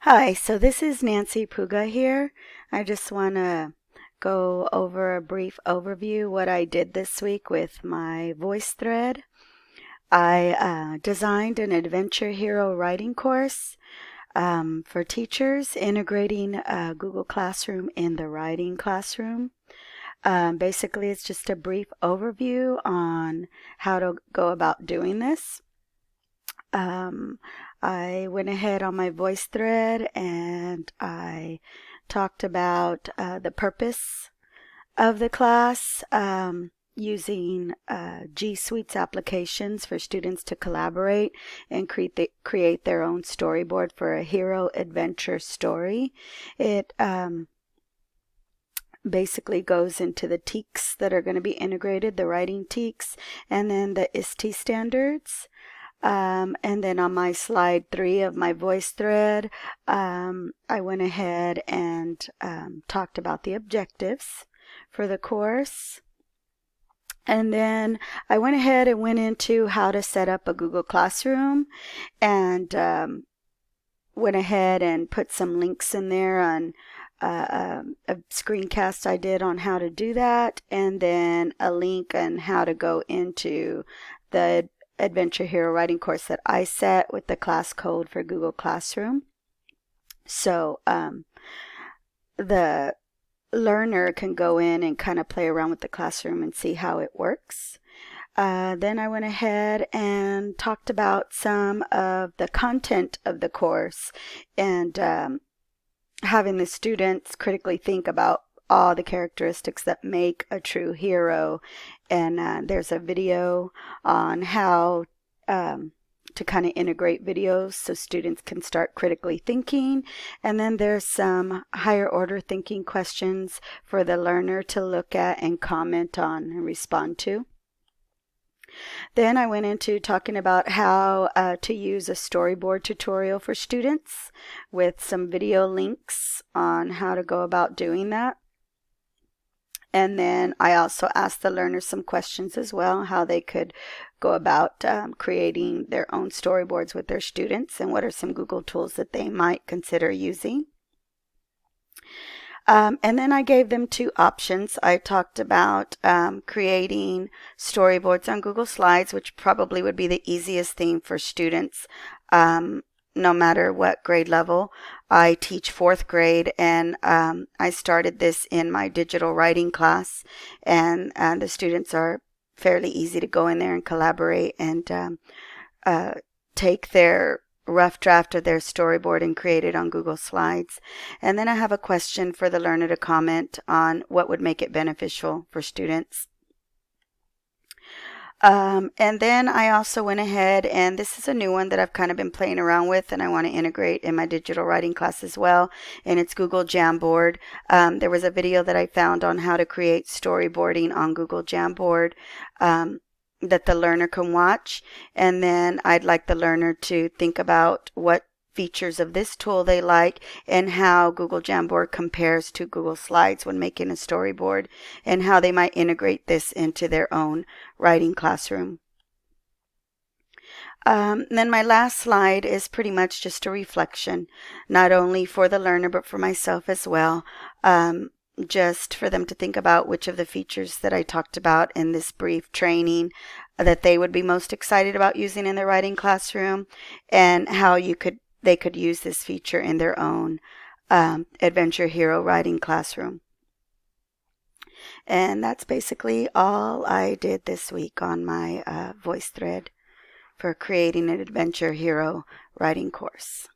Hi, so this is Nancy Puga here. I just want to go over a brief overview what I did this week with my VoiceThread. I designed an Adventure Hero writing course for teachers, integrating Google Classroom in the writing classroom. Basically, it's just a brief overview on how to go about doing this. Um, I went ahead on my VoiceThread and I talked about the purpose of the class, using G Suite's applications for students to collaborate and create their own storyboard for a hero adventure story. It basically goes into the TEKS that are going to be integrated, the writing TEKS, and then the ISTE standards. And then on my slide 3 of my VoiceThread, I went ahead and talked about the objectives for the course. And then I went ahead and went into how to set up a Google Classroom and went ahead and put some links in there on a screencast I did on how to do that, and then a link on how to go into the Adventure Hero writing course that I set with the class code for Google Classroom. So the learner can go in and kind of play around with the classroom and see how it works. Then I went ahead and talked about some of the content of the course and having the students critically think about all the characteristics that make a true hero. And there's a video on how to kind of integrate videos so students can start critically thinking. And then there's some higher order thinking questions for the learner to look at and comment on and respond to. Then I went into talking about how to use a storyboard tutorial for students with some video links on how to go about doing that. And then I also asked the learners some questions as well, how they could go about creating their own storyboards with their students and what are some Google tools that they might consider using. And then I gave them 2 options. I talked about creating storyboards on Google Slides, which probably would be the easiest thing for students, no matter what grade level. I teach 4th grade, and I started this in my digital writing class, and the students are fairly easy to go in there and collaborate and take their rough draft of their storyboard and create it on Google Slides. And then I have a question for the learner to comment on what would make it beneficial for students. And then I also went ahead, and this is a new one that I've kind of been playing around with and I want to integrate in my digital writing class as well, and it's Google Jamboard. There was a video that I found on how to create storyboarding on Google Jamboard that the learner can watch, and then I'd like the learner to think about what features of this tool they like and how Google Jamboard compares to Google Slides when making a storyboard and how they might integrate this into their own writing classroom. Then my last slide is pretty much just a reflection, not only for the learner but for myself as well. Just for them to think about which of the features that I talked about in this brief training that they would be most excited about using in their writing classroom, and how they could use this feature in their own Adventure Hero writing classroom. And that's basically all I did this week on my VoiceThread for creating an Adventure Hero writing course.